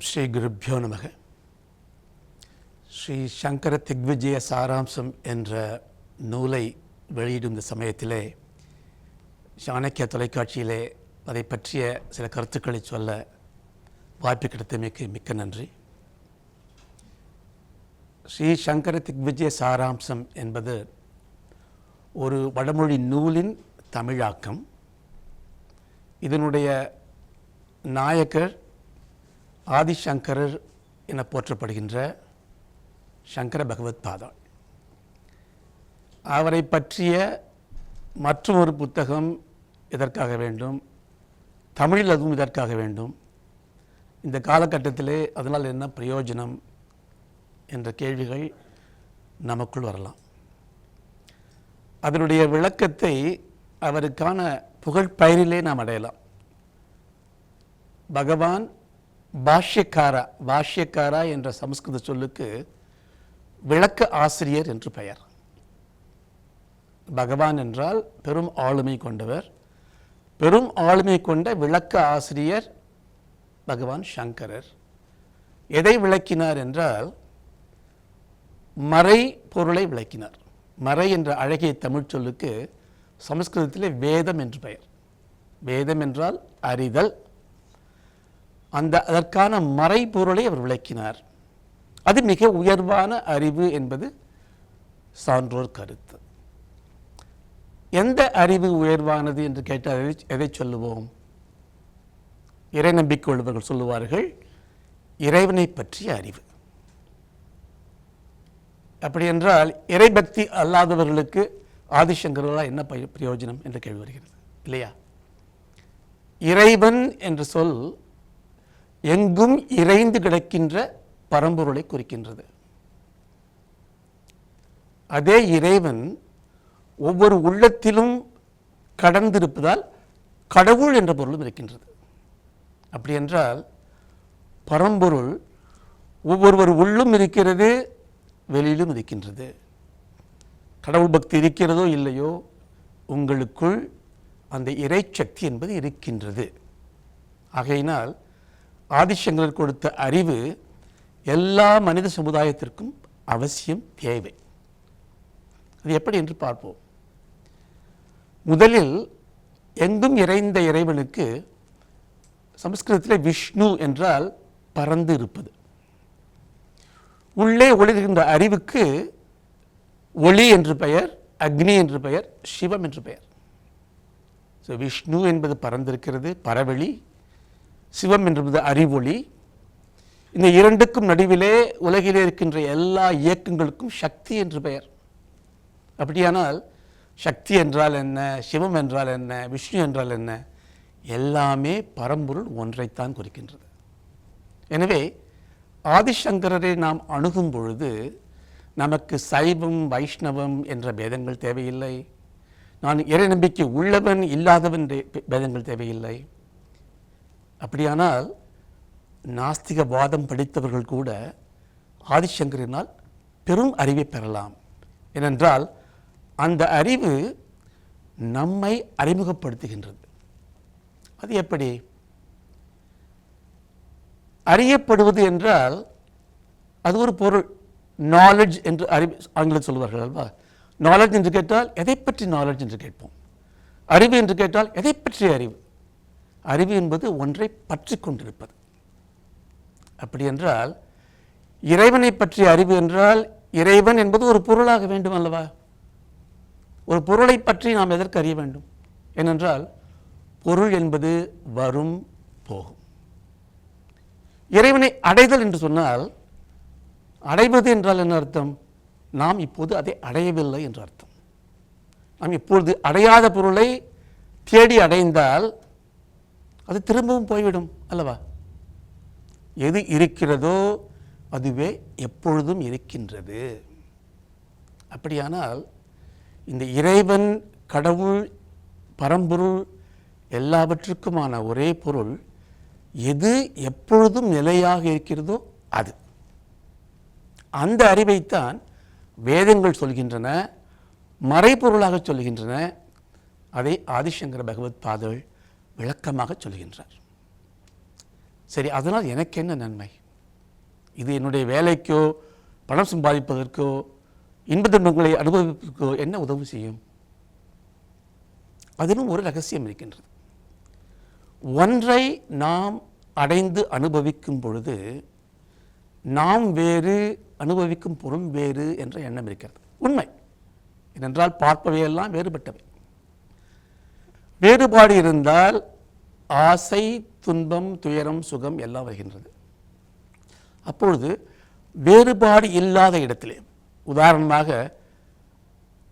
ஸ்ரீ குருப்யோ நமக. ஸ்ரீ சங்கர திக்விஜய சாராம்சம் என்ற நூலை வெளியிடும் இந்த சமயத்திலே சாணக்கிய தொலைக்காட்சியிலே அதை பற்றிய சில கருத்துக்களை சொல்ல வாய்ப்பு கிடைத்தமைக்கு மிக்க நன்றி. ஸ்ரீ சங்கர திக்விஜய சாராம்சம் என்பது ஒரு வடமொழி நூலின் தமிழாக்கம். இதனுடைய நாயகர் ஆதிசங்கரர் என போற்றப்படுகின்ற சங்கர பகவத் பாதாள். அவரை பற்றிய மற்றொரு புத்தகம் இதற்காக வேண்டும், தமிழில் அதுவும் இதற்காக வேண்டும். இந்த காலகட்டத்திலே அதனால் என்ன பிரயோஜனம் என்ற கேள்விகள் நமக்குள் வரலாம். அதனுடைய விளக்கத்தை அவருக்கான புகழ்பெயரிலே நாம் அடையலாம். பகவான் பாஷ்யக்காரா என்ற சமஸ்கிருத சொல்லுக்கு விளக்க ஆசிரியர் என்று பெயர். பகவான் என்றால் பெரும் ஆளுமை கொண்டவர். பெரும் ஆளுமை கொண்ட விளக்க ஆசிரியர் பகவான் சங்கரர். எதை விளக்கினார் என்றால் மறை பொருளை விளக்கினார். மறை என்ற அழகிய தமிழ் சொல்லுக்கு சமஸ்கிருதத்திலே வேதம் என்று பெயர். வேதம் என்றால் அறிதல். அதற்கான மறைபொருளை அவர் விளக்கினார். அது மிக உயர்வான அறிவு என்பது சான்றோர் கருத்து. எந்த அறிவு உயர்வானது என்று கேட்டால் எதை சொல்லுவோம்? இறை நம்பிக்கை உள்ளவர்கள் சொல்லுவார்கள், இறைவனை பற்றிய அறிவு. அப்படி என்றால் இறைபக்தி அல்லாதவர்களுக்கு ஆதிசங்கரால் என்ன பிரயோஜனம் என்ற கேள்வி வருகிறது இல்லையா? இறைவன் என்ற சொல் எங்கும் இறைந்து கிடக்கின்ற பரம்பொருளை குறிக்கின்றது. அதே இறைவன் ஒவ்வொரு உள்ளத்திலும் கடந்திருப்பதால் கடவுள் என்ற பொருளும் இருக்கின்றது. அப்படி என்றால் பரம்பொருள் ஒவ்வொருவர் உள்ளும் இருக்கிறது, வெளியிலும் இருக்கின்றது. கடவுள் பக்தி இருக்கிறதோ இல்லையோ, உங்களுக்குள் அந்த இறை சக்தி என்பது இருக்கின்றது. ஆகையினால் ஆதிசங்கரர் கொடுத்த அறிவு எல்லா மனித சமுதாயத்திற்கும் அவசியம் தேவை. அது எப்படி என்று பார்ப்போம். முதலில் எங்கும் இறைந்த இறைவனுக்கு சமஸ்கிருதத்தில் விஷ்ணு என்றால் பறந்து இருப்பது. உள்ளே ஒளிர்கின்ற அறிவுக்கு ஒளி என்று பெயர், அக்னி என்று பெயர், சிவம் என்று பெயர். விஷ்ணு என்பது பறந்திருக்கிறது, பரவெளி. சிவம் என்பது அறிவொளி. இந்த இரண்டுக்கும் நடுவிலே உலகிலே இருக்கின்ற எல்லா இயக்கங்களுக்கும் சக்தி என்று பெயர். அப்படியானால் சக்தி என்றால் என்ன, சிவம் என்றால் என்ன, விஷ்ணு என்றால் என்ன? எல்லாமே பரம்பொருள் ஒன்றைத்தான் குறிக்கின்றது. எனவே ஆதிசங்கரரை நாம் அணுகும் பொழுது நமக்கு சைவம் வைஷ்ணவம் என்ற பேதங்கள் தேவையில்லை. நான் இறை நம்பிக்கை உள்ளவன் இல்லாதவன் பேதங்கள் தேவையில்லை. அப்படியானால் நாஸ்திக வாதம் படித்தவர்கள் கூட ஆதிசங்கரினால் பெரும் அறிவை பெறலாம். ஏனென்றால் அந்த அறிவு நம்மை அறிமுகப்படுத்துகின்றது. அது எப்படி? அறியப்படுவது என்றால் அது ஒரு பொருள். நாலேஜ் என்று ஆங்கிலம் சொல்வார்கள் அல்வா. நாலேஜ் என்று கேட்டால் எதை பற்றி நாலேஜ் என்று கேட்போம். அறிவு என்று கேட்டால் எதை பற்றிய அறிவு? அறிவு என்பது ஒன்றை பற்றி கொண்டிருப்பது. அப்படி என்றால் இறைவனை பற்றிய அறிவு என்றால் இறைவன் என்பது ஒரு பொருளாக வேண்டும் அல்லவா? ஒரு பொருளை பற்றி நாம் எதற்கு அறிய வேண்டும்? ஏனென்றால் பொருள் என்பது வரும் போகும். இறைவனை அடைதல் என்று சொன்னால் அடைவது என்றால் என்ன அர்த்தம்? நாம் இப்போது அதை அடையவில்லை என்று அர்த்தம். நாம் இப்பொழுது அடையாத பொருளை தேடி அடைந்தால் அது திரும்பவும் போய்விடும் அல்லவா? எது இருக்கிறதோ அதுவே எப்பொழுதும் இருக்கின்றது. அப்படியானால் இந்த இறைவன், கடவுள், பரம்பொருள் எல்லாவற்றுக்குமான ஒரே பொருள் எது எப்பொழுதும் நிலையாக இருக்கிறதோ அது. அந்த அறிவைத்தான் வேதங்கள் சொல்கின்றன, மறைபொருளாக சொல்கின்றன. அதை ஆதிசங்கர பகவத் பாதள் விளக்கமாக சொல்கின்றார். சரி, அதனால் எனக்கு என்ன நன்மை? இது என்னுடைய வேலைக்கோ பணம் சம்பாதிப்பதற்கோ இன்ப துன்பங்களை அனுபவிப்பதற்கோ என்ன உதவி செய்யும்? அதிலும் ஒரு ரகசியம் இருக்கின்றது. ஒன்றை நாம் அடைந்து அனுபவிக்கும் பொழுது நாம் வேறு, அனுபவிக்கும் பொருள் வேறு என்ற எண்ணம் இருக்கிறது. உண்மை. ஏனென்றால் பார்ப்பவையெல்லாம் வேறுபட்டவை. வேறுபாடு இருந்தால் ஆசை, துன்பம், துயரம், சுகம் எல்லாம் வருகின்றது. அப்பொழுது வேறுபாடு இல்லாத இடத்திலே, உதாரணமாக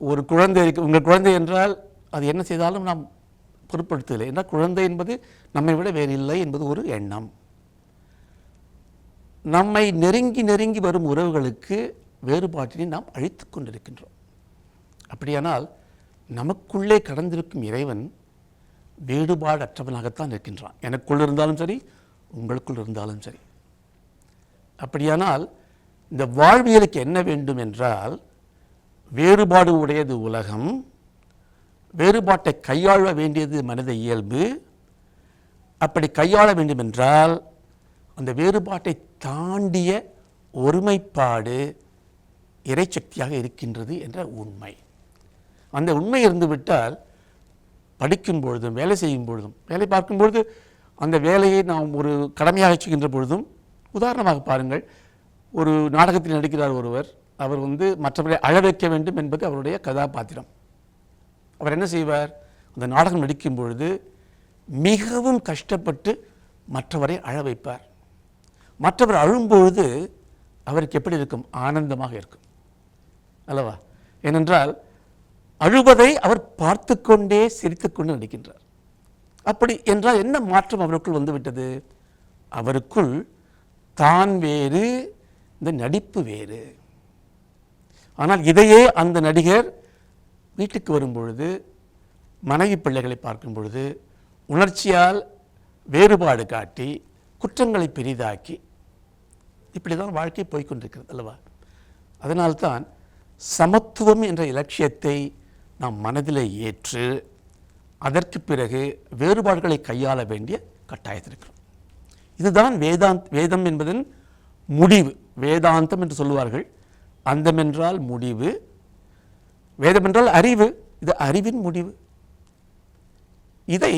ஒரு குழந்தை இருக்கு, உங்கள் குழந்தை என்றால் அது என்ன செய்தாலும் நாம் பொருட்படுத்தவில்லை என்றால் குழந்தை என்பது நம்மை விட வேறு இல்லை என்பது ஒரு எண்ணம். நம்மை நெருங்கி நெருங்கி வரும் உறவுகளுக்கு வேறுபாட்டினை நாம் அழித்து கொண்டிருக்கின்றோம். அப்படியானால் நமக்குள்ளே கடந்திருக்கும் இறைவன் வேறுபாடு அற்றவனாகத்தான் இருக்கின்றான். எனக்குள் இருந்தாலும் சரி, உங்களுக்குள் இருந்தாலும் சரி. அப்படியானால் இந்த வாழ்வியலுக்கு என்ன வேண்டும் என்றால், வேறுபாடு உடையது உலகம், வேறுபாட்டை கையாள வேண்டியது மனித இயல்பு. அப்படி கையாள வேண்டும் என்றால் அந்த வேறுபாட்டை தாண்டிய ஒருமைப்பாடு இறைசக்தியாக இருக்கின்றது என்ற உண்மை. அந்த உண்மை இருந்துவிட்டால் படிக்கும் பொழுதும் வேலை செய்யும் பொழுதும், வேலை பார்க்கும் பொழுது அந்த வேலையை நாம் ஒரு கடமையாக செய்கின்ற பொழுதும், உதாரணமாக பாருங்கள், ஒரு நாடகத்தில் நடிக்கிறார் ஒருவர், அவர் மற்றவரை அழ வைக்க வேண்டும் என்பது அவருடைய கதாபாத்திரம். அவர் என்ன செய்வார்? அந்த நாடகம் நடிக்கும் பொழுது மிகவும் கஷ்டப்பட்டு மற்றவரை அழ வைப்பார். மற்றவர் அழும்பொழுது அவருக்கு எப்படி இருக்கும்? ஆனந்தமாக இருக்கும் அல்லவா? ஏனென்றால் அழுவதை அவர் பார்த்து கொண்டே சிரித்து கொண்டு நடிக்கின்றார். அப்படி என்றால் என்ன மாற்றம் அவருக்குள் வந்துவிட்டது? அவருக்குள் தான் வேறு, இந்த நடிப்பு வேறு. ஆனால் இதையே அந்த நடிகர் வீட்டுக்கு வரும் பொழுது, மனைவி பிள்ளைகளை பார்க்கும் பொழுது உணர்ச்சியால் வேறுபாடு காட்டி குற்றங்களை பெரிதாக்கி, இப்படி தான் வாழ்க்கை போய்கொண்டிருக்கிறது அல்லவா? அதனால்தான் சமத்துவம் என்ற இலட்சியத்தை நாம் மனதில் ஏற்று அதற்கு பிறகு வேறுபாடுகளை கையாள வேண்டிய கட்டாயத்திருக்கிறோம். இதுதான் வேதம் என்பதன் முடிவு. வேதாந்தம் என்று சொல்லுவார்கள். அந்தம் என்றால் முடிவு, வேதம் என்றால் அறிவு. இது அறிவின் முடிவு. இதை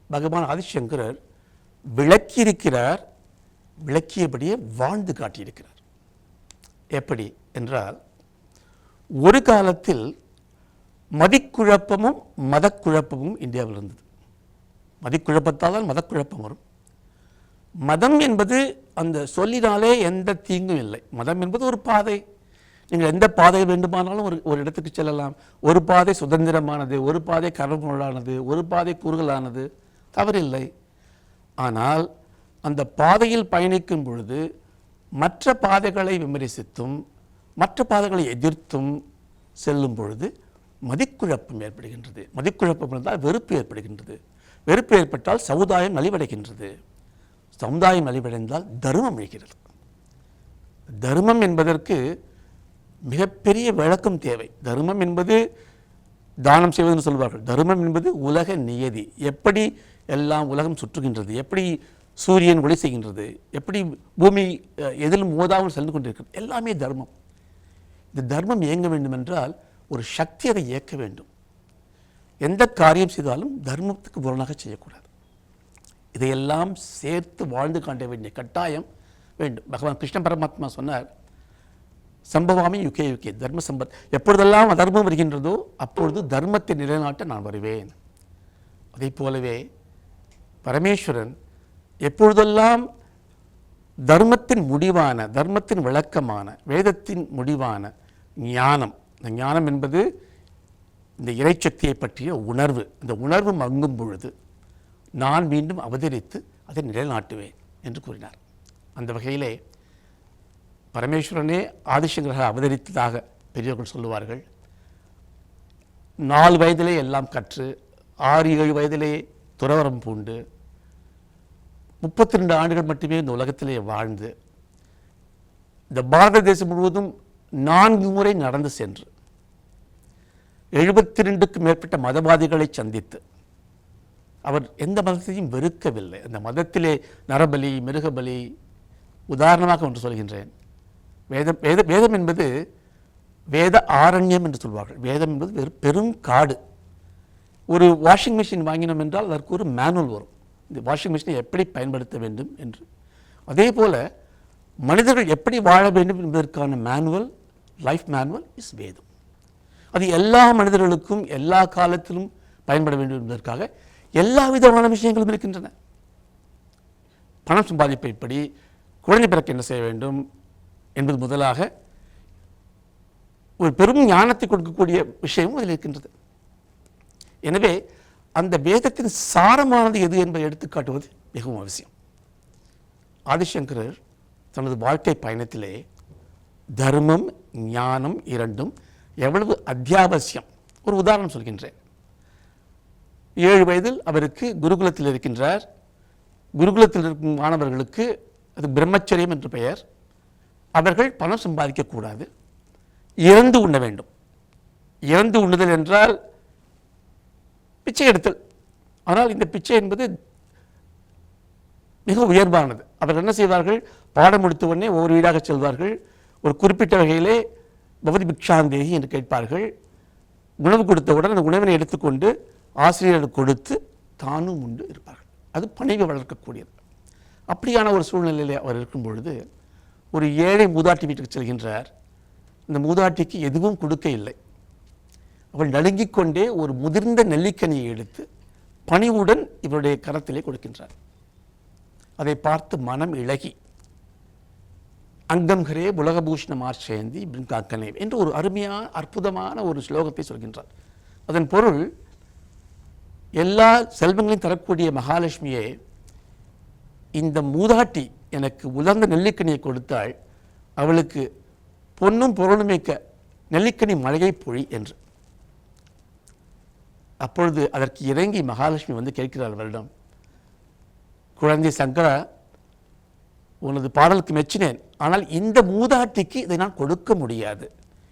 பகவான் ஆதிசங்கரர் விளக்கியிருக்கிறார். விளக்கியபடியே வாழ்ந்து காட்டியிருக்கிறார். எப்படி என்றால், ஒரு காலத்தில் மதிக்குழப்பமும் மதக்குழப்பமும் இந்தியாவில் இருந்தது. மதிக்குழப்பத்தால் தான் மதக்குழப்பம் வரும். மதம் என்பது அந்த சொல்லினாலே எந்த தீங்கும் இல்லை. மதம் என்பது ஒரு பாதை. நீங்கள் எந்த பாதை வேண்டுமானாலும் ஒரு இடத்துக்கு செல்லலாம். ஒரு பாதை சுதந்திரமானது, ஒரு பாதை கரமுள்ளானது, ஒரு பாதை குறுகலானது, தவறில்லை. ஆனால் அந்த பாதையில் பயணிக்கும் பொழுது மற்ற பாதைகளை விமர்சித்தும் மற்ற பாதைகளை எதிர்த்தும் செல்லும் பொழுது மதிக்குழப்பம் ஏற்படுகின்றது. மதிக்குழப்பம் இருந்தால் வெறுப்பு ஏற்படுகின்றது. வெறுப்பு ஏற்பட்டால் சமுதாயம் நலிவடைகின்றது. சமுதாயம் நலிவடைந்தால் தர்மம் அழிகிறது. தர்மம் என்பதற்கு மிகப்பெரிய விளக்கம் தேவை. தர்மம் என்பது தானம் செய்வதுன்னு சொல்வார்கள். தர்மம் என்பது உலக நியதி. எப்படி எல்லாம் உலகம் சுற்றுகின்றது, எப்படி சூரியன் ஒளி செய்கின்றது, எப்படி பூமி எதிலும் மோதாமல் சென்று கொண்டிருக்கிறது, எல்லாமே தர்மம். இந்த தர்மம் இயங்க வேண்டும் என்றால் ஒரு சக்தி அதை இயக்க வேண்டும். எந்த காரியம் செய்தாலும் தர்மத்துக்கு புறனாக செய்யக்கூடாது. இதையெல்லாம் சேர்த்து வாழ்ந்து காட்ட வேண்டிய கட்டாயம் வேண்டும். பகவான் கிருஷ்ண பரமாத்மா சொன்னார், சம்பவாமி யுகே யுகே தர்ம சம்பத். எப்பொழுதெல்லாம் அதர்மம் வருகின்றதோ அப்பொழுது தர்மத்தை நிலைநாட்ட நான் வருவேன். அதை போலவே பரமேஸ்வரன் எப்பொழுதெல்லாம் தர்மத்தின் முடிவான, தர்மத்தின் விளக்கமான, வேதத்தின் முடிவான ஞானம், இந்த ஞானம் என்பது இந்த இறைச்சக்தியை பற்றிய உணர்வு, இந்த உணர்வு மங்கும் பொழுது நான் மீண்டும் அவதரித்து அதை நிலைநாட்டுவேன் என்று கூறினார். அந்த வகையிலே பரமேஸ்வரனே ஆதிசங்கராக அவதரித்ததாக பெரியவர்கள் சொல்லுவார்கள். 4 வயதிலே எல்லாம் கற்று 6-7 வயதிலே துறவரம் பூண்டு 32 ஆண்டுகள் மட்டுமே இந்த உலகத்திலே வாழ்ந்து இந்த பாரத தேசம் முழுவதும் 4 முறை நடந்து சென்று 72க்கும் மேற்பட்ட மதவாதிகளை சந்தித்து அவர் எந்த மதத்தையும் வெறுக்கவில்லை. அந்த மதத்திலே நரபலி, மிருகபலி, உதாரணமாக ஒன்று சொல்கின்றேன். வேதம் என்பது வேத ஆரண்யம் என்று சொல்வார்கள். வேதம் என்பது பெரும் காடு. ஒரு வாஷிங் மிஷின் வாங்கினோம் என்றால் அதற்கு ஒரு மேனுவல் வரும், இந்த வாஷிங் மிஷினை எப்படி பயன்படுத்த வேண்டும் என்று. அதே போல மனிதர்கள் எப்படி வாழ வேண்டும் என்பதற்கான மேனுவல், லைஃப் மேனுவல் இஸ் வேதம். அது எல்லா மனிதர்களுக்கும் எல்லா காலத்திலும் பயன்பட வேண்டும் என்பதற்காக எல்லா விதமான விஷயங்களும் இருக்கின்றன. பணம் சம்பாதிப்பை எப்படி, குழந்தை பிறக்க என்ன செய்ய வேண்டும் என்பது முதலாக ஒரு பெரும் ஞானத்தை கொடுக்கக்கூடிய விஷயமும் அதில் இருக்கின்றது. எனவே அந்த வேதத்தின் சாரமானது எது என்பதை எடுத்துக்காட்டுவது மிகவும் அவசியம். ஆதிசங்கரர் தனது வாழ்க்கை பயணத்திலே தர்மம், ஞானம் இரண்டும் எவ்வளவு அத்தியாவசியம் ஒரு உதாரணம் சொல்கின்றேன். 7 வயதில் அவருக்கு குருகுலத்தில் இருக்கின்றார். குருகுலத்தில் இருக்கும் மாணவர்களுக்கு அது பிரம்மச்சரியம் என்று பெயர். அவர்கள் பணம் சம்பாதிக்கக்கூடாது, இறந்து உண்ண வேண்டும். இறந்து உண்ணுதல் என்றால் பிச்சை எடுத்தல். ஆனால் இந்த பிச்சை என்பது மிக உயர்வானது. அவர்கள் என்ன செய்வார்கள், பாடம் முடித்த உடனே ஒவ்வொரு வீடாக செல்வார்கள். ஒரு குறிப்பிட்ட வகையிலே பவதி பிக்ஷாந்தேகி என்று கேட்பார்கள். உணவு கொடுத்தவுடன் அந்த உணவினை எடுத்துக்கொண்டு ஆசிரியர்களுக்கு கொடுத்து தானும் உண்டு இருப்பார்கள். அது பணிவை வளர்க்கக்கூடியது. அப்படியான ஒரு சூழ்நிலையில் அவர் இருக்கும் பொழுது ஒரு ஏழை மூதாட்டி வீட்டுக்கு செல்கின்றார். இந்த மூதாட்டிக்கு எதுவும் கொடுக்க இல்லை. அவள் நடுங்கிக் கொண்டே ஒரு முதிர்ந்த நெல்லிக்கனியை எடுத்து பணிவுடன் இவருடைய கரத்திலே கொடுக்கின்றார். அதை பார்த்து மனம் இழகி அங்கம் ஹரே உலகபூஷணம் ஆர்ச்சேந்தி பிரிங்காக்கனே என்று ஒரு அருமையான அற்புதமான ஒரு ஸ்லோகத்தை சொல்கின்றார். அதன் பொருள், எல்லா செல்வங்களையும் தரக்கூடிய மகாலட்சுமியே, இந்த மூதாட்டி எனக்கு உலர்ந்த நெல்லிக்கனியை கொடுத்தாள், அவளுக்கு பொன்னும் பொருளும் மிக்க நெல்லிக்கனி மழையை பொழி என்று. அப்பொழுது அதற்கு இறங்கி மகாலட்சுமி வந்து கேட்கிறாள் அவரிடம், குழந்தை சங்கரா, உனது பாடலுக்கு மெச்சினேன், ஆனால் இந்த மூதாட்டிக்கு இதை நான் கொடுக்க முடியாது.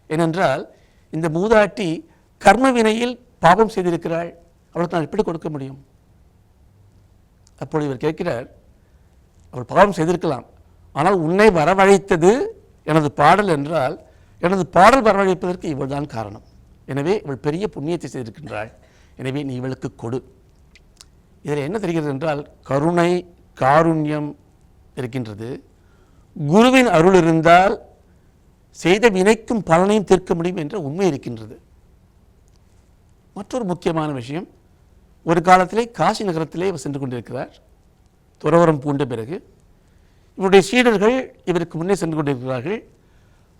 ஏனென்றால் இந்த மூதாட்டி கர்ம வினையில் பாவம் செய்திருக்கிறாள், அவளுக்கு நான் எப்படி கொடுக்க முடியும்? அப்பொழுது இவர் கேட்கிறார், அவள் பாவம் செய்திருக்கலாம், ஆனால் உன்னை வரவழைத்தது எனது பாடல் என்றால் எனது பாடல் வரவழைப்பதற்கு இவள் தான் காரணம். எனவே இவள் பெரிய புண்ணியத்தை செய்திருக்கின்றாள், எனவே நீ இவளுக்கு கொடு. இதில் என்ன தெரிகிறது என்றால் கருணை, காருண்யம் இருக்கின்றது. குருவின் அருள் இருந்தால் செய்த வினைக்கும் பலனையும் தீர்க்க முடியும் என்ற உண்மை இருக்கின்றது. மற்றொரு முக்கியமான விஷயம், ஒரு காலத்திலே காசி நகரத்திலே இவர் சென்று கொண்டிருக்கிறார். துறவரம் பூண்ட பிறகு இவருடைய சீடர்கள் இவருக்கு முன்னே சென்று கொண்டிருக்கிறார்கள்.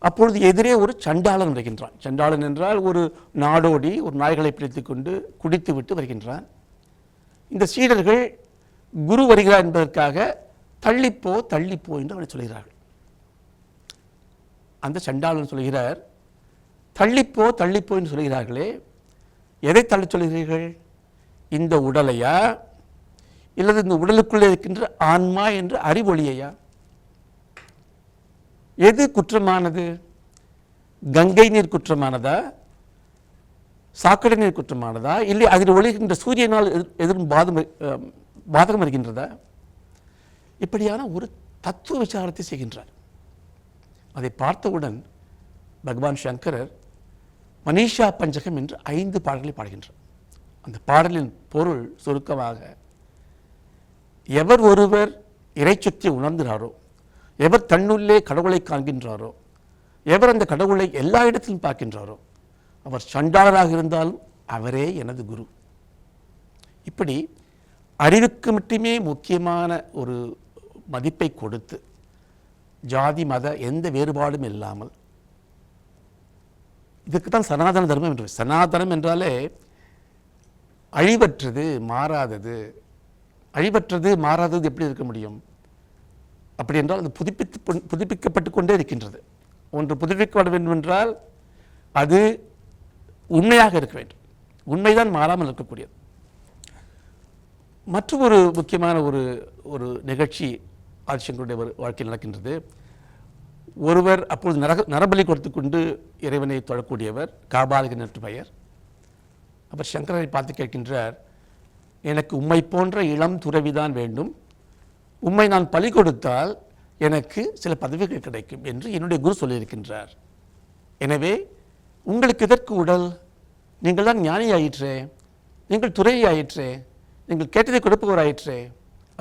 அப்பொழுது எதிரே ஒரு சண்டாளன் வருகின்றான். சண்டாளன் என்றால் ஒரு நாடோடி, ஒரு நாய்களை பிடித்து கொண்டு குடித்து விட்டு வருகின்றான். இந்த சீடர்கள் குரு வருகிறார் என்பதற்காக தள்ளிப்போ தள்ளிப்போ என்று அவனை சொல்கிறார்கள். அந்த சண்டாளன் சொல்கிறார், தள்ளிப்போ தள்ளிப்போ என்று சொல்கிறார்களே, எதை தள்ளி சொல்கிறீர்கள்? இந்த உடலையா, இல்லது இந்த உடலுக்குள்ளே இருக்கின்ற ஆன்மா என்ற அறிவொளியையா? எது குற்றமானது? கங்கை நீர் குற்றமானதா, சாக்கடை நீர் குற்றமானதா, இல்லை அதில் ஒளிகின்ற சூரியனால் எதிரும் பாதகம் இருக்கின்றதா? இப்படியான ஒரு தத்துவ விசாரத்தை செய்கின்றார். அதை பார்த்தவுடன் பகவான் சங்கரர் மனிஷா பஞ்சகம் என்று 5 பாடல்களை பாடுகின்றார். அந்த பாடலின் பொருள் சுருக்கமாக, எவர் ஒருவர் இறைச்சக்தியை உணர்ந்தாரோ, எவர் தன்னுள்ளே கடவுளை காண்கின்றாரோ, எவர் அந்த கடவுளை எல்லா இடத்திலும் பார்க்கின்றாரோ, அவர் சண்டாளராக இருந்தாலும் அவரே எனது குரு. இப்படி அறிவுக்கு மட்டுமே முக்கியமான ஒரு மதிப்பை கொடுத்து, ஜாதி மத எந்த வேறுபாடும் இல்லாமல், இதுக்கு தான் சனாதன தர்மம் என்று. சனாதனம் என்றாலே அழிவற்றது, மாறாதது. அழிவற்றது, மாறாதது எப்படி இருக்க முடியும்? அப்படி என்றால் அது புதுப்பிக்கப்பட்டு கொண்டே இருக்கின்றது. ஒன்று புதுப்பிக்கப்பட வேண்டும் என்றால் அது உண்மையாக இருக்க வேண்டும். உண்மைதான் மாறாமல் இருக்கக்கூடியது. மற்றொரு முக்கியமான ஒரு நிகழ்ச்சி ஆதிசங்கருடைய வாழ்க்கையில் நடக்கின்றது. ஒருவர் அப்பொழுது நரபலி கொடுத்து கொண்டு இறைவனை தொழக்கூடியவர், காபாலிகன் என்று பெயர். அவர் சங்கரரை பார்த்து கேட்கின்றார், எனக்கு உம்மை போன்ற இளம் துறவிதான் வேண்டும், உம்மை நான் பலி கொடுத்தால் எனக்கு சில பதவிகள் கிடைக்கும் என்று என்னுடைய குரு சொல்லியிருக்கின்றார். எனவே உங்களுக்கு எதற்கு உடல்? நீங்கள் தான் ஞானி ஆயிற்றே, நீங்கள் துறவி ஆயிற்றே, நீங்கள் கேட்டதை கொடுப்பவர் ஆயிற்றே,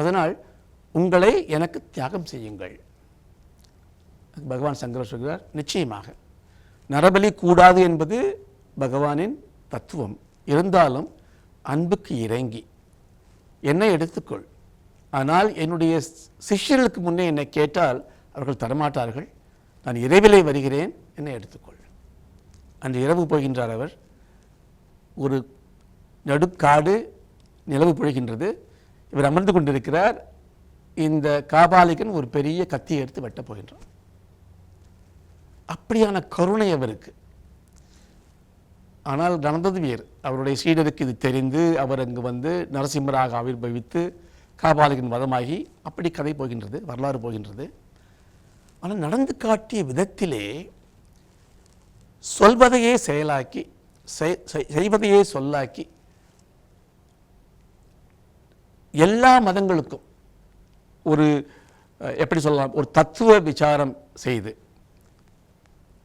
அதனால் உங்களை எனக்கு தியாகம் செய்யுங்கள். பகவான் சங்கரர் சொல்கிறார், நிச்சயமாக நரபலி கூடாது என்பது பகவானின் தத்துவம். இருந்தாலும் அன்புக்கு இறங்கி என்னை எடுத்துக்கொள், ஆனால் என்னுடைய சிஷ்யர்களுக்கு முன்னே என்னை கேட்டால் அவர்கள் தரமாட்டார்கள், நான் இரவிலே வருகிறேன், என்னை எடுத்துக்கொள். அன்று இரவு போகின்றார் அவர். ஒரு நடுக்காடு, நிலவு பொழிகின்றது. இவர் அமர்ந்து கொண்டிருக்கிறார். இந்த காபாலிகன் ஒரு பெரிய கத்தியை எடுத்து வெட்டப் போகின்றான். அப்படியான கருணை அவருக்கு. ஆனால் நடந்தது வேறு. அவருடைய சீடருக்கு இது தெரிந்து அவர் அங்கு வந்து நரசிம்மராக ஆவிர்பவித்து காபாலிகன் வதமாகி அப்படி கதை போகின்றது, வரலாறு போகின்றது. ஆனால் நடந்து காட்டிய விதத்திலே சொல்வதையே செயலாக்கி, செய்வதையே சொல்லாக்கி, எல்லா மதங்களுக்கும் ஒரு எப்படி சொல்லலாம், ஒரு தத்துவ விசாரம் செய்து,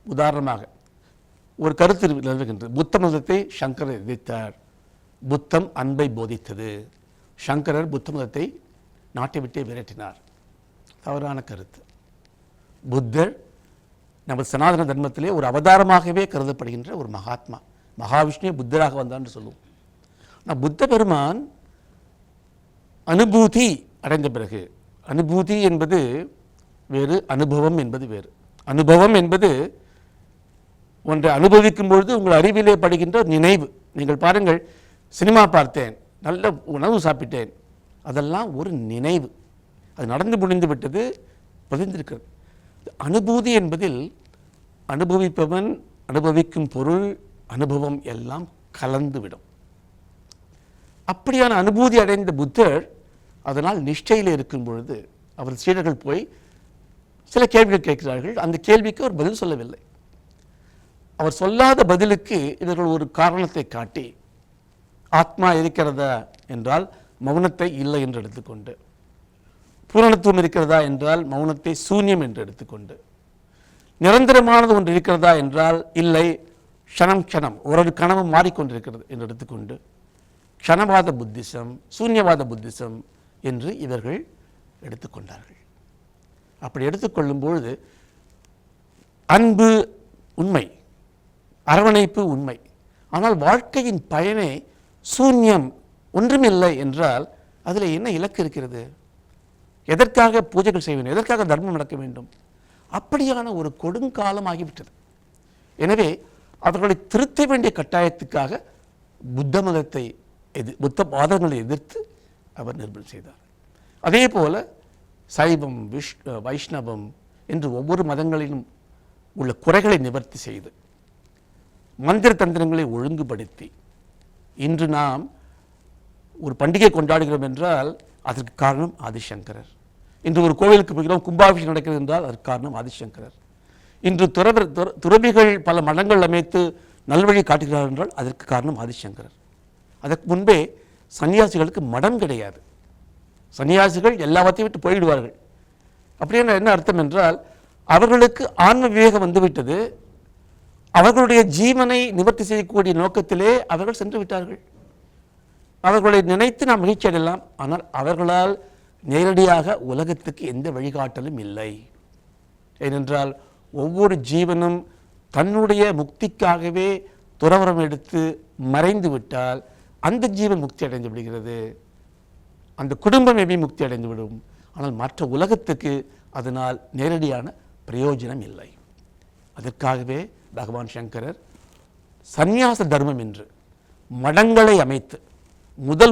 உதாரணமாக ஒரு கருத்து நிலவுகின்றது. புத்த மதத்தை சங்கரர் எதிர்த்தார். புத்தம் அன்பை போதித்தது. சங்கரர் புத்த மதத்தை நாட்டை விட்டே விரட்டினார். தவறான கருத்து. புத்தர் நமது சனாதன தர்மத்திலே ஒரு அவதாரமாகவே கருதப்படுகின்ற ஒரு மகாத்மா. மகாவிஷ்ணுவே புத்தராக வந்தார் என்று சொல்லுவோம். ஆனால் புத்த பெருமான் அனுபூதி அடைந்த பிறகு, அனுபூதி என்பது வேறு, அனுபவம் என்பது வேறு. அனுபவம் என்பது ஒன்றை அனுபவிக்கும் பொழுது உங்கள் அறிவிலே படுகின்ற நினைவு. நீங்கள் பாருங்கள், சினிமா பார்த்தேன், நல்ல உணவு சாப்பிட்டேன், அதெல்லாம் ஒரு நினைவு. அது நடந்து முடிந்து விட்டது, பதிந்திருக்கிறது. அனுபூதி என்பதில் அனுபவிப்பவன், அனுபவிக்கும் பொருள், அனுபவம் எல்லாம் கலந்துவிடும். அப்படியான அனுபூதி அடைந்த புத்தர் அதனால் நிஷ்டையில் இருக்கும் பொழுது அவர் சீடர்கள் போய் சில கேள்விகள் கேட்கிறார்கள். அந்த கேள்விக்கு அவர் பதில் சொல்லவில்லை. அவர் சொல்லாத பதிலுக்கு இவர்கள் ஒரு காரணத்தை காட்டி, ஆத்மா இருக்கிறதா என்றால் மௌனத்தை இல்லை என்று எடுத்துக்கொண்டு, பூரணத்துவம் இருக்கிறதா என்றால் மௌனத்தை சூன்யம் என்று எடுத்துக்கொண்டு, நிரந்தரமானது ஒன்று இருக்கிறதா என்றால் இல்லை, க்ஷணம் க்ஷணம் ஒரு கணமும் மாறிக்கொண்டிருக்கிறது என்று எடுத்துக்கொண்டு, க்ஷணவாத புத்திசம், சூன்யவாத புத்திசம் என்று இவர்கள் எடுத்துக்கொண்டார்கள். அப்படி எடுத்துக்கொள்ளும் பொழுது அன்பு உண்மை, அரவணைப்பு உண்மை. ஆனால் வாழ்க்கையின் பயனே சூன்யம், ஒன்றுமில்லை என்றால் அதில் என்ன இலக்கு இருக்கிறது? எதற்காக பூஜைகள் செய்ய வேண்டும்? எதற்காக தர்மம் நடக்க வேண்டும்? அப்படியான ஒரு கொடுங்காலம் ஆகிவிட்டது. எனவே அவர்களை திருத்த வேண்டிய கட்டாயத்துக்காக புத்த மதத்தை புத்த வாதங்களை எதிர்த்து அவர் நிர்பந்தம் செய்தார். அதே போல சைவம், வைஷ்ணவம் என்று ஒவ்வொரு மதங்களிலும் உள்ள குறைகளை நிவர்த்தி செய்து, மந்திர தந்திரங்களை ஒழுங்குபடுத்தி, இன்று நாம் ஒரு பண்டிகை கொண்டாடுகிறோம் என்றால் அதற்கு காரணம் ஆதிசங்கரர். இன்று ஒரு கோவிலுக்கு போகிறோம், கும்பாபிஷேகம் நடக்கிறது என்றால் அதற்கு காரணம் ஆதிசங்கரர். இன்று துறவிகள் பல மடங்கள் அமைத்து நல்வழி காட்டுகிறார் என்றால் அதற்கு காரணம் ஆதிசங்கரர். அதற்கு முன்பே சன்னியாசிகளுக்கு மடம் கிடையாது. சன்னியாசிகள் எல்லாவற்றையும் விட்டு போயிடுவார்கள். அப்படின்னா என்ன அர்த்தம் என்றால் அவர்களுக்கு ஆன்ம விவேகம் வந்துவிட்டது. அவர்களுடைய ஜீவனை நிவர்த்தி செய்யக்கூடிய நோக்கத்திலே அவர்கள் சென்று விட்டார்கள். அவர்களை நினைத்து நாம் மகிழ்ச்சி அடையலாம். ஆனால் அவர்களால் நேரடியாக உலகத்துக்கு எந்த வழிகாட்டலும் இல்லை. ஏனென்றால் ஒவ்வொரு ஜீவனும் தன்னுடைய முக்திக்காகவே துறவரம் எடுத்து மறைந்து விட்டால் அந்த ஜீவன் முக்தி அடைந்து விடுகிறது, அந்த குடும்பம் எப்படி முக்தி அடைந்து விடும். ஆனால் மற்ற உலகத்துக்கு அதனால் நேரடியான பிரயோஜனம் இல்லை. அதற்காகவே பகவான் சங்கரர் சந்நியாச தர்மம் என்று மடங்களை அமைத்து,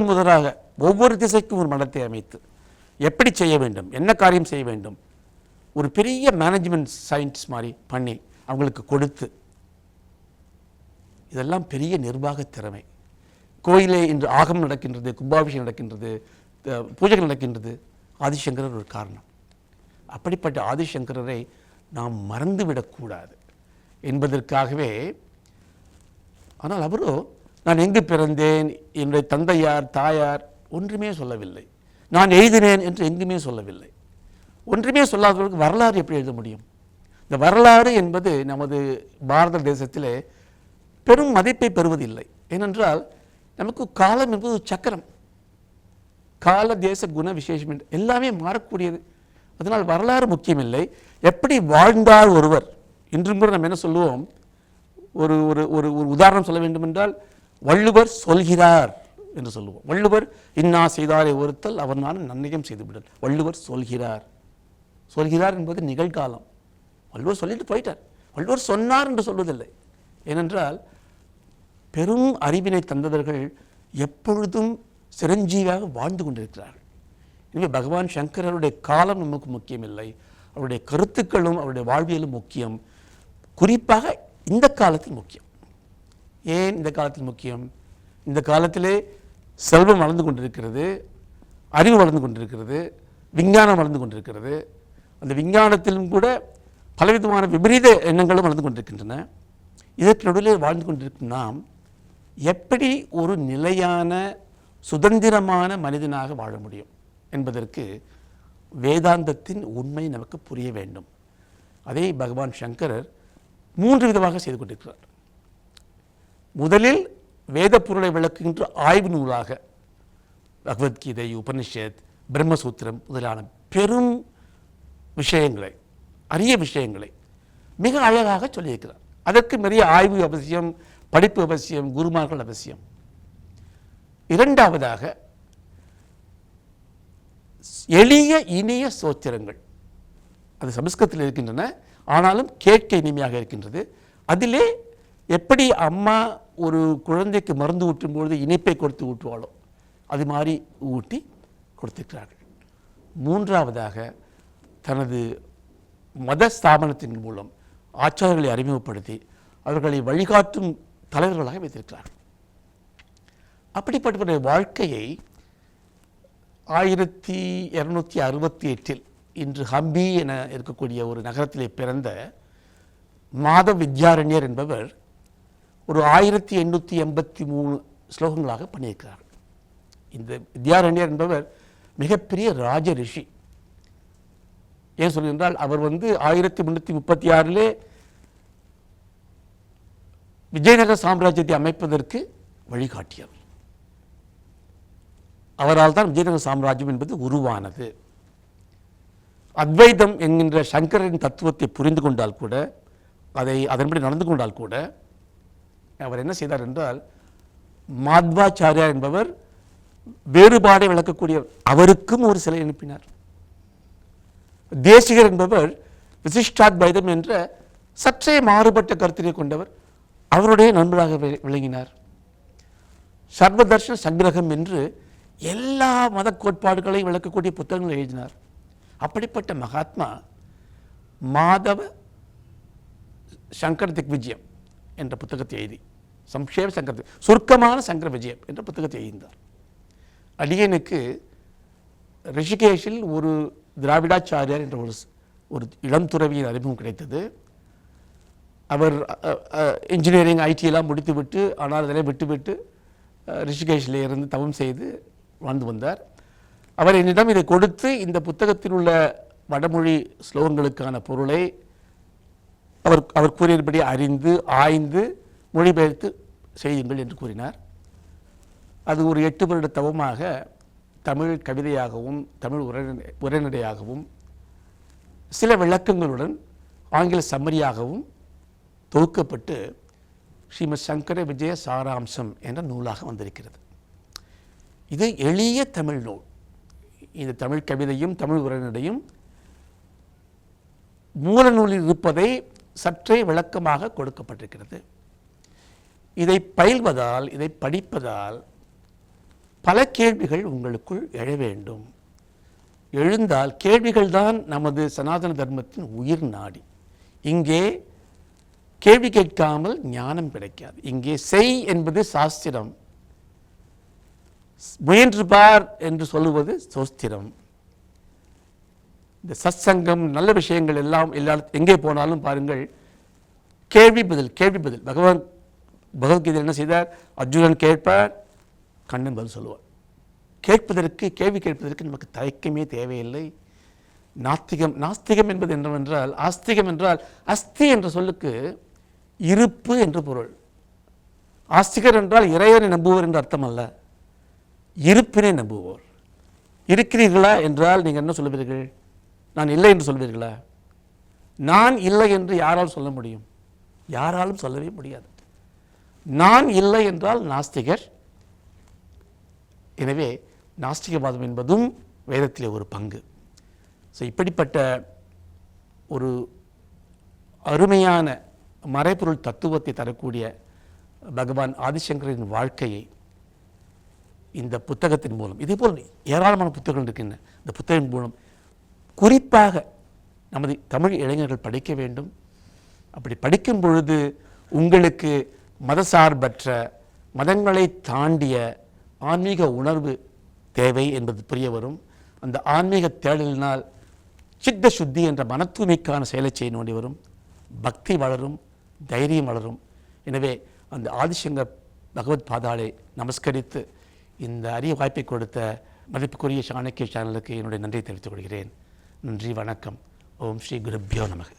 முதலாக ஒவ்வொரு திசைக்கும் ஒரு மடத்தை அமைத்து எப்படி செய்ய வேண்டும், என்ன காரியம் செய்ய வேண்டும், ஒரு பெரிய மேனேஜ்மெண்ட் சயின்ஸ் மாதிரி பண்ணி அவங்களுக்கு கொடுத்து, இதெல்லாம் பெரிய நிர்வாக திறமை. கோயிலே இன்று ஆகம் நடக்கின்றது, கும்பாபிஷேகம் நடக்கின்றது, பூஜைகள் நடக்கின்றது, ஆதிசங்கரர் ஒரு காரணம். அப்படிப்பட்ட ஆதிசங்கரரை நாம் மறந்துவிடக்கூடாது என்பதற்காகவே. ஆனால் அவரோ நான் எங்கு பிறந்தேன், என்னுடைய தந்தையார் தாயார் ஒன்றுமே சொல்லவில்லை. நான் எழுதினேன் என்று எங்குமே சொல்லவில்லை. ஒன்றுமே சொல்லாதவர்களுக்கு வரலாறு எப்படி எழுத முடியும்? இந்த வரலாறு என்பது நமது பாரத தேசத்திலே பெரும் மதிப்பை பெறுவதில்லை. ஏனென்றால் நமக்கு காலம் என்பது ஒரு சக்கரம். கால தேச குண விசேஷம் என்று எல்லாமே மாறக்கூடியது. அதனால் வரலாறு முக்கியமில்லை. எப்படி வாழ்ந்தால் ஒருவர், இன்றும் கூட நம்ம என்ன சொல்லுவோம், ஒரு ஒரு ஒரு உதாரணம் சொல்ல வேண்டும் என்றால் வள்ளுவர் சொல்கிறார் என்று சொல்லுவோம். வள்ளுவர் இன்னா செய்தாரை ஒருத்தல் அவர் நான் நன்னயம் செய்துவிடல். வள்ளுவர் சொல்கிறார். சொல்கிறார் என்பது நிகழ்காலம். வள்ளுவர் சொல்லிட்டு போயிட்டார். வள்ளுவர் சொன்னார் என்று சொல்வதில்லை. ஏனென்றால் பெரும் அறிவினை தந்தவர்கள் எப்பொழுதும் சிரஞ்சீவியாக வாழ்ந்து கொண்டிருக்கிறார்கள். எனவே பகவான் சங்கரருடைய காலம் நமக்கு முக்கியமில்லை, அவருடைய கருத்துக்களும் அவருடைய வாழ்வியலும் முக்கியம். குறிப்பாக இந்த காலத்தில் முக்கியம். ஏன் இந்த காலத்தில் முக்கியம்? இந்த காலத்திலே செல்வம் வளர்ந்து கொண்டிருக்கிறது, அறிவு வளர்ந்து கொண்டிருக்கிறது, விஞ்ஞானம் வளர்ந்து கொண்டிருக்கிறது. அந்த விஞ்ஞானத்திலும் கூட பலவிதமான விபரீத எண்ணங்களும் வளர்ந்து கொண்டிருக்கின்றன. இதற்கு நடுவில் வாழ்ந்து கொண்டிருக்கும் நாம் எப்படி ஒரு நிலையான சுதந்திரமான மனிதனாக வாழ முடியும் என்பதற்கு வேதாந்தத்தின் உண்மை நமக்கு புரிய வேண்டும். அதை பகவான் சங்கரர் 3 விதமாக செய்து கொண்டிருக்கிறார். முதலில் வேத பொருளை விளக்குகின்ற ஆய்வு நூலாக பகவத்கீதை, உபனிஷத், பிரம்மசூத்திரம் முதலான பெரும் விஷயங்களை, அரிய விஷயங்களை மிக அழகாக சொல்லியிருக்கிறார். அதற்கு நிறைய ஆய்வு அவசியம், படிப்பு அவசியம், குருமார்கள் அவசியம். இரண்டாவதாக எளிய இனிய சோத்திரங்கள், அது சமஸ்கிருதத்தில் இருக்கின்றன, ஆனாலும் கேட்க இனிமையாக இருக்கின்றது. அதிலே எப்படி அம்மா ஒரு குழந்தைக்கு மருந்து ஊற்றும் பொழுது இனிப்பை கொடுத்து ஊட்டுவாளோ அது மாதிரி ஊட்டி கொடுத்திருக்கிறார்கள். மூன்றாவதாக தனது மத ஸ்தாபனத்தின் மூலம் ஆச்சாரர்களை அறிமுகப்படுத்தி அவர்களை வழிகாட்டும் தலைவர்களாக வைத்திருக்கிறார்கள். அப்படிப்பட்ட வாழ்க்கையை 1268 இன்று ஹம்பி என இருக்கக்கூடிய ஒரு நகரத்திலே பிறந்த மாதவ வித்யாரண்யர் என்பவர் ஒரு 1883 ஸ்லோகங்களாக பண்ணியிருக்கிறார். இந்த வித்யாரண்யர் என்பவர் மிகப்பெரிய ராஜ ரிஷி. ஏன் சொல்கின்றால் அவர் 1336 விஜயநகர சாம்ராஜ்யத்தை அமைப்பதற்கு வழிகாட்டியவர். அவரால் தான் விஜயநகர சாம்ராஜ்யம் என்பது உருவானது. அத்வைதம் என்கின்ற சங்கரின் தத்துவத்தை புரிந்து கொண்டால் கூட, அதன்படி நடந்து கொண்டால் கூட, அவர் என்ன செய்தார் என்றால், மாத்வாச்சாரியார் என்பவர் வேறுபாடை விளக்கக்கூடியவர், அவருக்கும் ஒரு சிலை அனுப்பினார். தேசிகர் என்பவர் விசிஷ்டாத்வைதம் என்ற சற்றே மாறுபட்ட கருத்தினை கொண்டவர், அவருடைய நண்பராக விளங்கினார். சர்வதர்ஷன சங்கிரகம் என்று எல்லா மத கோட்பாடுகளையும் விளக்கக்கூடிய புத்தகங்களை எழுதினார். அப்படிப்பட்ட மகாத்மா மாதவ சங்கர திக்விஜயம் என்ற புத்தகத்தை எழுதி, சம்ஷேப சங்கர, சுருக்கமான சங்கர விஜயம் என்ற புத்தகத்தை எழுதினார். அடியனுக்கு ரிஷிகேஷில் ஒரு திராவிடாச்சாரியார் என்ற ஒரு இளம் துறவியின் அறிமுகம் கிடைத்தது. அவர் இன்ஜினியரிங், ஐடி எல்லாம் முடித்துவிட்டு, ஆனால் அதனை விட்டுவிட்டு ரிஷிகேஷில் இருந்து தவம் செய்து வாழ்ந்து வந்தார். அவர் என்னிடம் இதை கொடுத்து, இந்த புத்தகத்தில் உள்ள வடமொழி ஸ்லோகங்களுக்கான பொருளை அவர் கூறியபடி அறிந்து ஆய்ந்து மொழிபெயர்த்து செய்யுங்கள் என்று கூறினார். அது ஒரு 8 வருட தவமாக தமிழ் கவிதையாகவும் தமிழ் உரைநடையாகவும் சில விளக்கங்களுடன் ஆங்கில சம்மரியாகவும் தொகுக்கப்பட்டு ஸ்ரீமத் சங்கர விஜய சாராம்சம் என்ற நூலாக வந்திருக்கிறது. இது எளிய தமிழ் நூல். இந்த தமிழ் கவிதையும் தமிழ் உரைநடையும் மூல நூலில் இருப்பதை சற்றே விளக்கமாக கொடுக்கப்பட்டிருக்கிறது. இதை பயில்வதால், இதை படிப்பதால் பல கேள்விகள் உங்களுக்குள் எழ வேண்டும். எழுந்தால் கேள்விகள் தான் நமது சனாதன தர்மத்தின் உயிர் நாடி. இங்கே கேள்வி கேட்காமல் ஞானம் கிடைக்காது. இங்கே செய் என்பது சாஸ்திரம், முயன்று பார் என்று சொல்லுவது சோஸ்திரம். இந்த சத்சங்கம், நல்ல விஷயங்கள் எல்லாம் எங்கே போனாலும் பாருங்கள், கேள்வி பதில், கேள்வி பதில். பகவத்கீதை என்ன செய்தார்? அர்ஜுனன் கேட்பார், கண்ணன் பதில் சொல்லுவார். கேட்பதற்கு, கேள்வி கேட்பதற்கு நமக்கு தயக்கமே தேவையில்லை. நாஸ்திகம் என்பது என்னவென்றால், ஆஸ்திகம் என்றால் அஸ்தி என்ற சொல்லுக்கு இருப்பு என்று பொருள். ஆஸ்திகர் என்றால் இறைவனை நம்புவோர் என்று அர்த்தம் அல்ல, இருப்பினை நம்புவோர். இருக்கிறீர்களா என்றால் நீங்கள் என்ன சொல்லுவீர்கள்? நான் இல்லை என்று சொல்வீர்களா? நான் இல்லை என்று யாரால் சொல்ல முடியும்? யாராலும் சொல்லவே முடியாது. நான் இல்லை என்றால் நாஸ்திகர். எனவே நாஸ்திகவாதம் என்பதும் வேதத்திலே ஒரு பங்கு. ஸோ இப்படிப்பட்ட ஒரு அருமையான மறைபொருள் தத்துவத்தை தரக்கூடிய பகவான் ஆதிசங்கரின் வாழ்க்கையை இந்த புத்தகத்தின் மூலம், இதேபோல் ஏராளமான புத்தகங்கள் இருக்கின்றன, இந்த புத்தகத்தின் மூலம் குறிப்பாக நமது தமிழ் இளைஞர்கள் படிக்க வேண்டும். அப்படி படிக்கும் பொழுது உங்களுக்கு மதசார்பற்ற, மதங்களை தாண்டிய ஆன்மீக உணர்வு தேவை என்பது புரிய வரும். அந்த ஆன்மீக தேடலினால் சித்த சுத்தி என்ற மன தூய்மைக்கான செயலை செய்ய வேண்டி வரும். பக்தி வளரும், தைரியம் வளரும். எனவே அந்த ஆதிசங்கர் பகவத் பாதாளை நமஸ்கரித்து இந்த அரிய வாய்ப்பை கொடுத்த மதிப்புக்குரிய சாணக்கிய சேனலுக்கு என்னுடைய நன்றியை தெரிவித்துக் கொள்கிறேன். நன்றி, வணக்கம். ஓம் ஸ்ரீ குருப்யோ நமக.